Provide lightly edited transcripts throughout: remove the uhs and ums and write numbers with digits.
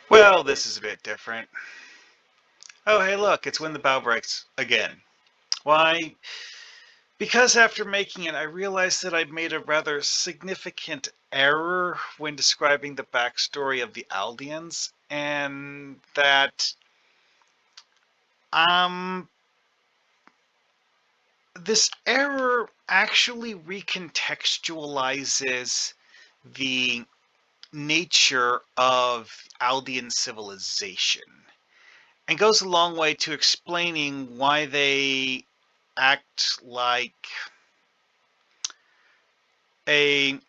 Well, this is a bit different. Oh, hey, look, it's when the bow breaks again. Why? Because after making it, I realized that I'd made a rather significant error when describing the backstory of the Aldeans, and that, um, this error actually recontextualizes the nature of Aldean civilization and goes a long way to explaining why they act like a,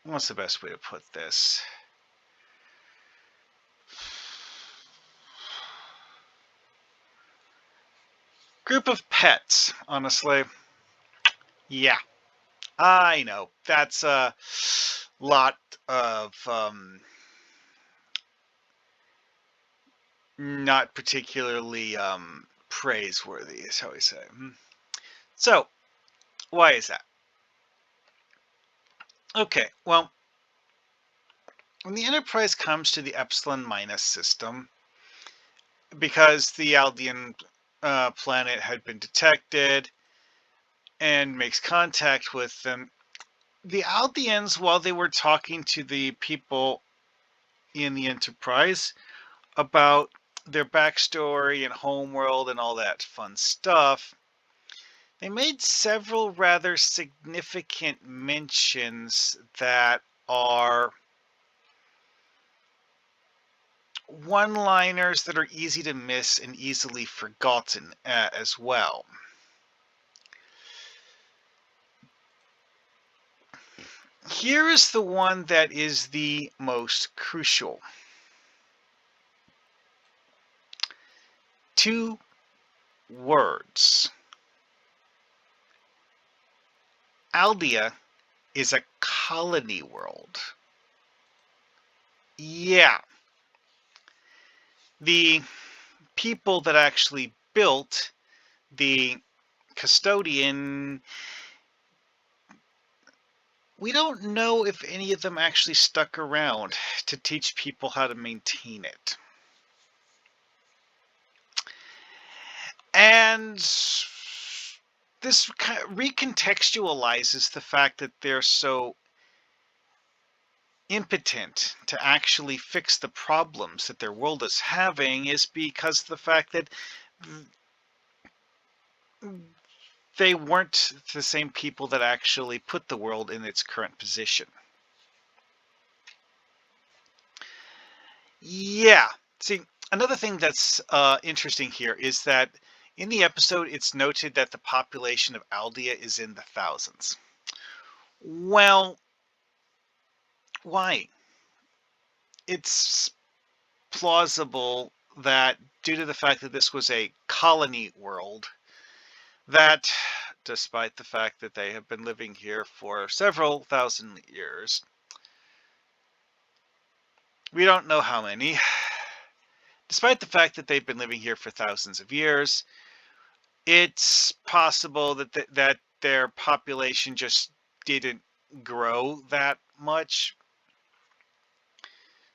what's the best way to put this? Group of pets, honestly. Yeah, I know. That's a lot of not particularly praiseworthy, shall we say. So, why is that? Okay, well, when the Enterprise comes to the Epsilon Minus system, because the Aldean planet had been detected and makes contact with them, the Aldeans, while they were talking to the people in the Enterprise about their backstory and homeworld and all that fun stuff, they made several rather significant mentions that are one-liners that are easy to miss and easily forgotten as well. Here is the one that is the most crucial. 2 words. Aldea is a colony world. Yeah. The people that actually built the Custodian, we don't know if any of them actually stuck around to teach people how to maintain it. And this recontextualizes the fact that they're so impotent to actually fix the problems that their world is having is because of the fact that they weren't the same people that actually put the world in its current position. Yeah. See, another thing that's interesting here is that in the episode, it's noted that the population of Aldea is in the thousands. Well, why? It's plausible that due to the fact that this was a colony world, that despite the fact that they have been living here for several thousand years, we don't know how many, despite the fact that they've been living here for thousands of years, it's possible that that their population just didn't grow that much.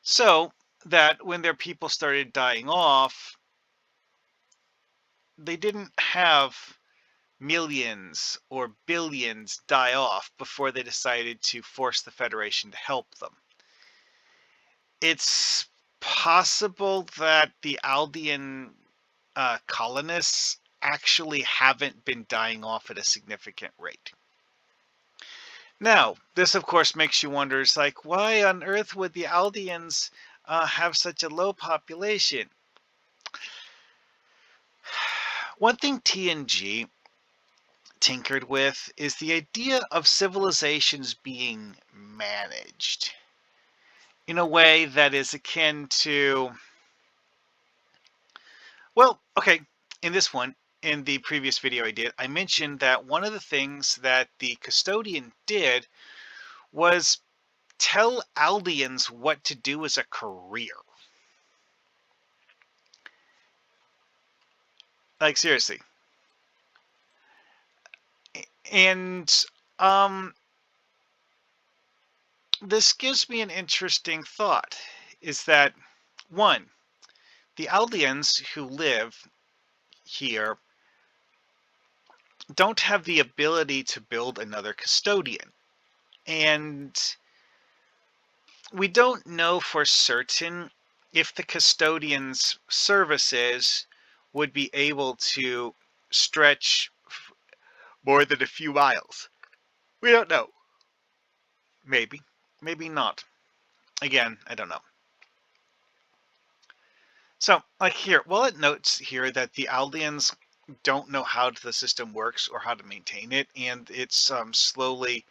So that when their people started dying off, they didn't have millions or billions die off before they decided to force the Federation to help them. It's possible that the Aldean colonists actually haven't been dying off at a significant rate. Now, this of course makes you wonder, it's like, why on earth would the Aldeans have such a low population? One thing TNG tinkered with is the idea of civilizations being managed in a way that is akin to, well, okay, in this one, in the previous video I mentioned that one of the things that the Custodian did was tell Aldeans what to do as a career. Like, seriously. And this gives me an interesting thought. is that, one, the Aldeans who live here don't have the ability to build another custodian. And we don't know for certain if the custodian's services would be able to stretch more than a few miles. We don't know. Maybe. Maybe not. Again, I don't know. So, like here, well, it notes here that the Aldeans don't know how the system works or how to maintain it, and it's slowly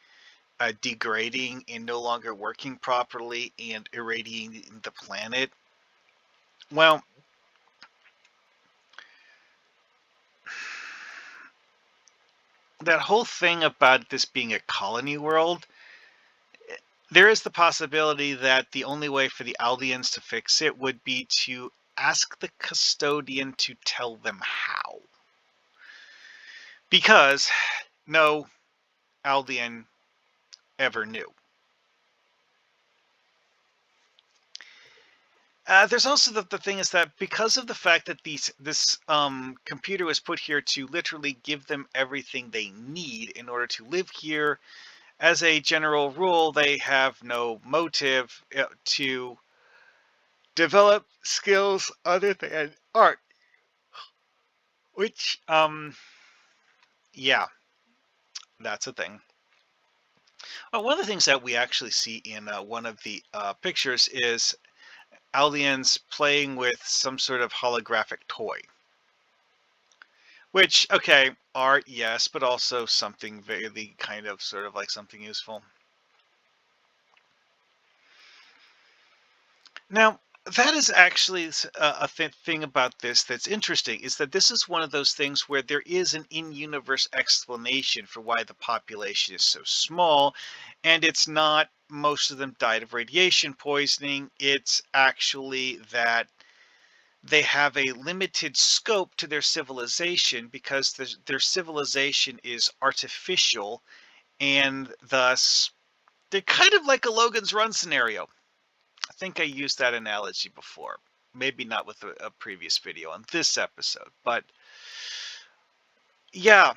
degrading and no longer working properly and irradiating the planet. Well, that whole thing about this being a colony world, there is the possibility that the only way for the Aldeans to fix it would be to ask the custodian to tell them how. Because no Aldean ever knew. There's also the thing is that because of the fact that this computer was put here to literally give them everything they need in order to live here, as a general rule, they have no motive to develop skills other than art. Which, yeah, that's a thing. One of the things that we actually see in one of the pictures is Aldeans playing with some sort of holographic toy. Which, okay, art, yes, but also something very kind of sort of like something useful. Now, that is actually a thing about this that's interesting, is that this is one of those things where there is an in-universe explanation for why the population is so small, and it's not most of them died of radiation poisoning. It's actually that they have a limited scope to their civilization because their civilization is artificial, and thus they're kind of like a Logan's Run scenario. I think I used that analogy before. Maybe not with a previous video on this episode, but yeah,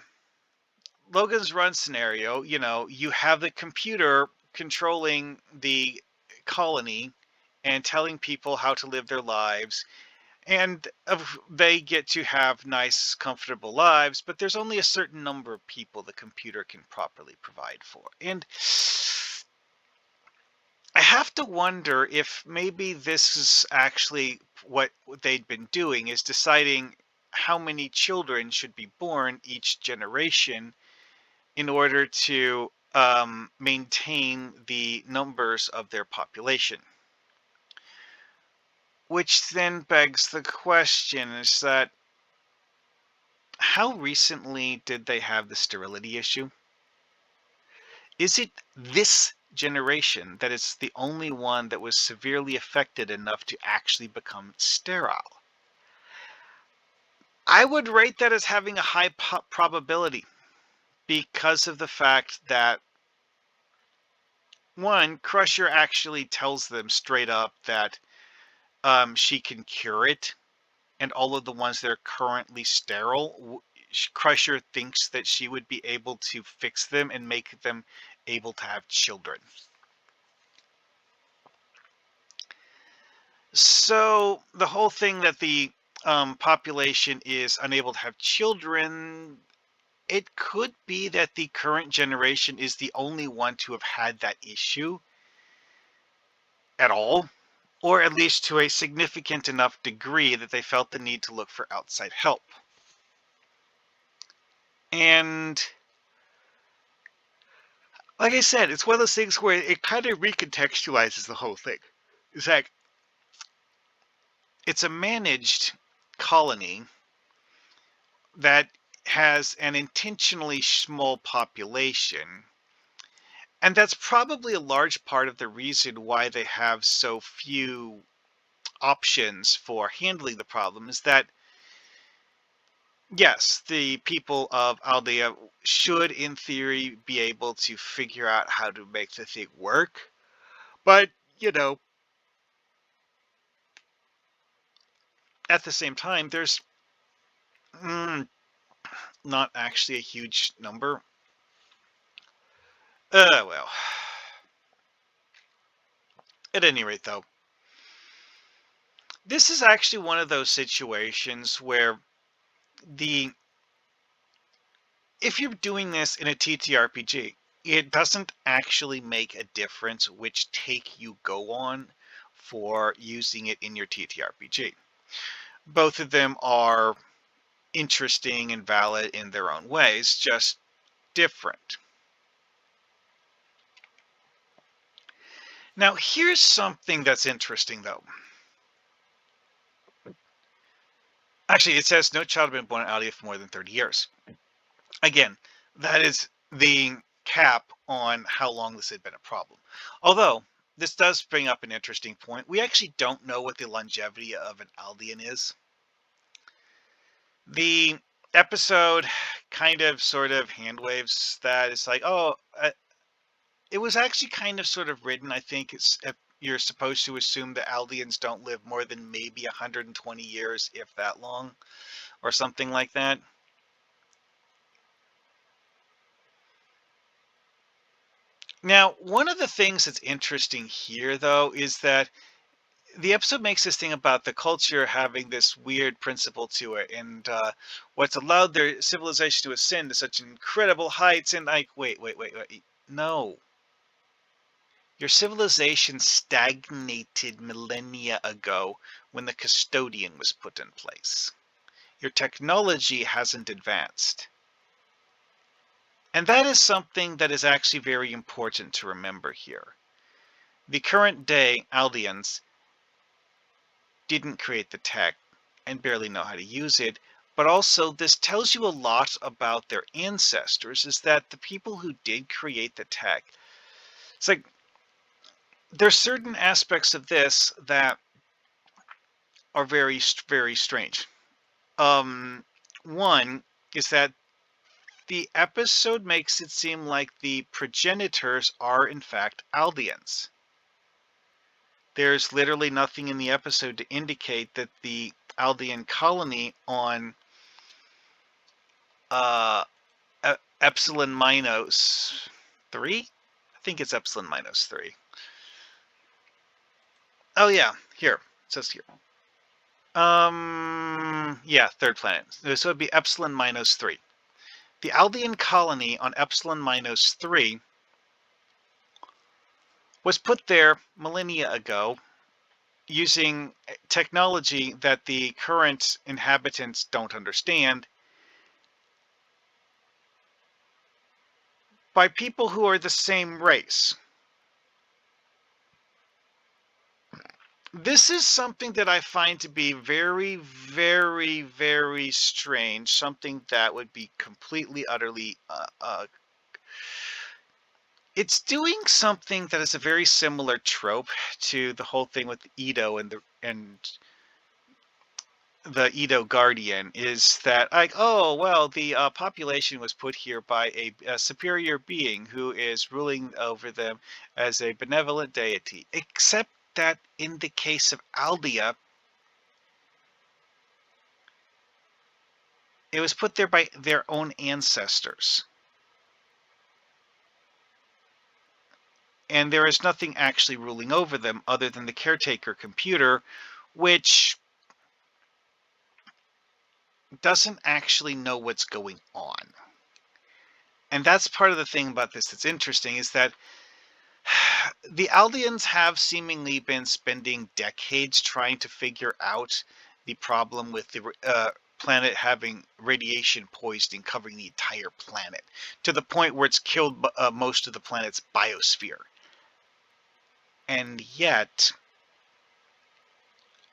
Logan's Run scenario, you have the computer controlling the colony and telling people how to live their lives, and they get to have nice, comfortable lives, but there's only a certain number of people the computer can properly provide for. And I have to wonder if maybe this is actually what they'd been doing, is deciding how many children should be born each generation in order to maintain the numbers of their population. Which then begs the question, is that how recently did they have the sterility issue? Is it this generation that is the only one that was severely affected enough to actually become sterile? I would rate that as having a high probability because of the fact that, one, Crusher actually tells them straight up that she can cure it, and all of the ones that are currently sterile, Crusher thinks that she would be able to fix them and make them able to have children. So the whole thing that the population is unable to have children, it could be that the current generation is the only one to have had that issue at all, or at least to a significant enough degree that they felt the need to look for outside help. And like I said, it's one of those things where it kind of recontextualizes the whole thing. It's like, it's a managed colony that has an intentionally small population. And that's probably a large part of the reason why they have so few options for handling the problem, is that, yes, the people of Aldea should, in theory, be able to figure out how to make the thing work. But, at the same time, there's not actually a huge number. Well, at any rate, though, this is actually one of those situations where the if you're doing this in a TTRPG, it doesn't actually make a difference which take you go on for using it in your TTRPG. Both of them are interesting and valid in their own ways, just different. Now, here's something that's interesting, though. Actually, it says no child has been born in Aldean for more than 30 years. Again, that is the cap on how long this had been a problem. Although, this does bring up an interesting point. We actually don't know what the longevity of an Aldean is. The episode kind of sort of hand waves that. It's like, oh, it was actually kind of sort of written. I think you're supposed to assume that Aldeans don't live more than maybe 120 years, if that long, or something like that. Now, one of the things that's interesting here, though, is that the episode makes this thing about the culture having this weird principle to it, and what's allowed their civilization to ascend to such incredible heights. And like, wait, no. Your civilization stagnated millennia ago when the Custodian was put in place. Your technology hasn't advanced. And that is something that is actually very important to remember here. The current day Aldeans didn't create the tech and barely know how to use it, but also this tells you a lot about their ancestors, is that the people who did create the tech, it's like there's certain aspects of this that are very, very strange. One is that the episode makes it seem like the progenitors are in fact Aldeans. There's literally nothing in the episode to indicate that the Aldean colony on uh, Epsilon minus 3? I think it's Epsilon minus 3. Oh yeah, here. It says here. Yeah, third planet. So it'd be Epsilon minus 3. The Aldean colony on Epsilon minus 3 was put there millennia ago using technology that the current inhabitants don't understand by people who are the same race. This is something that I find to be very, very, very strange. Something that would be completely, utterly. It's doing something that is a very similar trope to the whole thing with Edo and the Edo Guardian, is that like, oh well, the population was put here by a superior being who is ruling over them as a benevolent deity. Except that in the case of Aldea, it was put there by their own ancestors. And there is nothing actually ruling over them other than the caretaker computer, which doesn't actually know what's going on. And that's part of the thing about this that's interesting, is that the Aldeans have seemingly been spending decades trying to figure out the problem with the planet having radiation poisoning covering the entire planet, to the point where it's killed most of the planet's biosphere. And yet,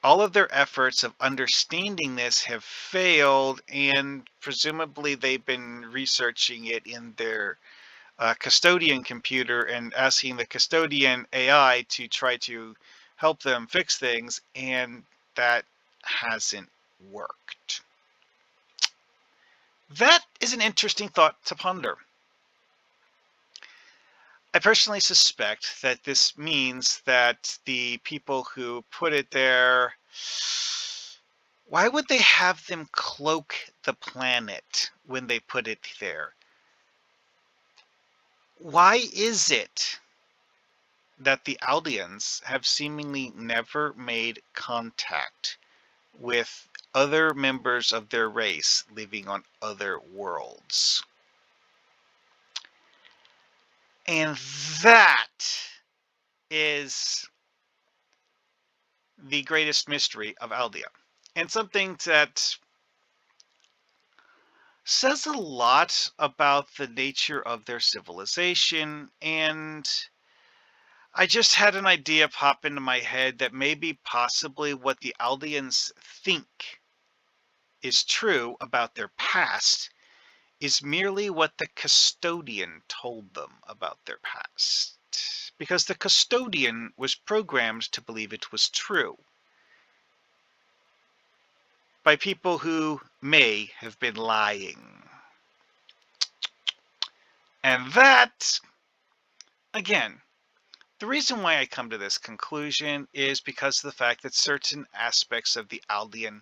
all of their efforts of understanding this have failed, and presumably they've been researching it in their Custodian computer and asking the Custodian AI to try to help them fix things, and that hasn't worked. That is an interesting thought to ponder. I personally suspect that this means that the people who put it there Why would they have them cloak the planet when they put it there? Why is it that the Aldeans have seemingly never made contact with other members of their race living on other worlds? And that is the greatest mystery of Aldea. And something that says a lot about the nature of their civilization. And I just had an idea pop into my head that maybe possibly what the Aldeans think is true about their past is merely what the Custodian told them about their past. Because the Custodian was programmed to believe it was true by people who may have been lying. And that, again, the reason why I come to this conclusion is because of the fact that certain aspects of the Aldean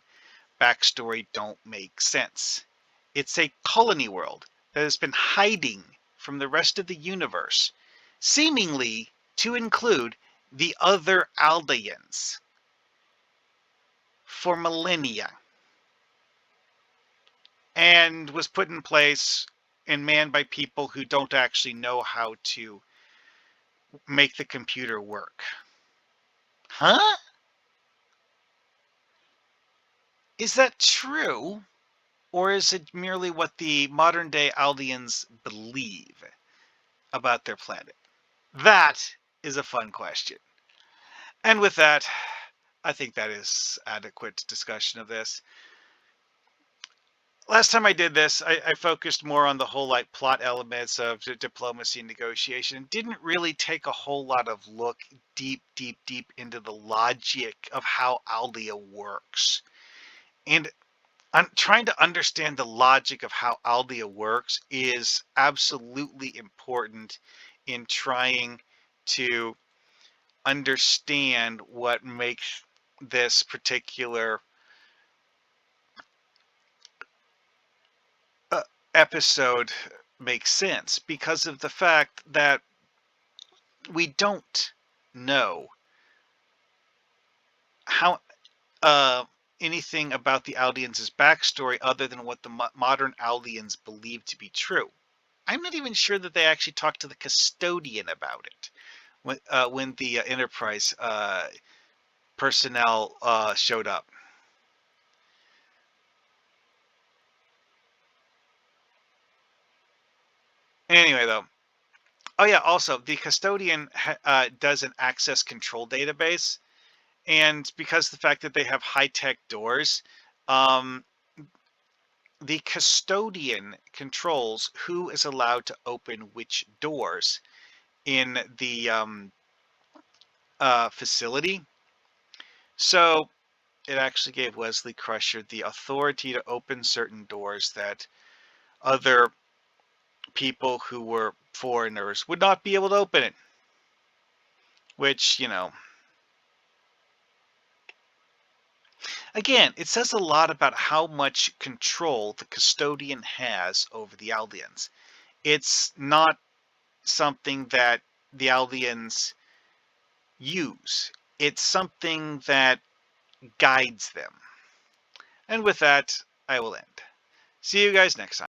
backstory don't make sense. It's a colony world that has been hiding from the rest of the universe, seemingly to include the other Aldeans, for millennia, and was put in place and manned by people who don't actually know how to make the computer work. Huh? Is that true? Or is it merely what the modern day Aldeans believe about their planet? That is a fun question. And with that, I think that is adequate discussion of this. Last time I did this, I focused more on the whole like plot elements of diplomacy and negotiation. Didn't really take a whole lot of look deep into the logic of how Aldea works. And I'm trying to understand the logic of how Aldea works is absolutely important in trying to understand what makes this particular episode make sense, because of the fact that we don't know how anything about the Aldeans' backstory other than what the modern Aldeans believe to be true. I'm not even sure that they actually talked to the Custodian about it when the Enterprise personnel showed up. Anyway, though. Oh yeah, also the Custodian does an access control database, and because of the fact that they have high-tech doors, um, the Custodian controls who is allowed to open which doors in the facility. So it actually gave Wesley Crusher the authority to open certain doors that other people who were foreigners would not be able to open it. Which, again, it says a lot about how much control the Custodian has over the Aldeans. It's not something that the Aldeans use. It's something that guides them. And with that, I will end. See you guys next time.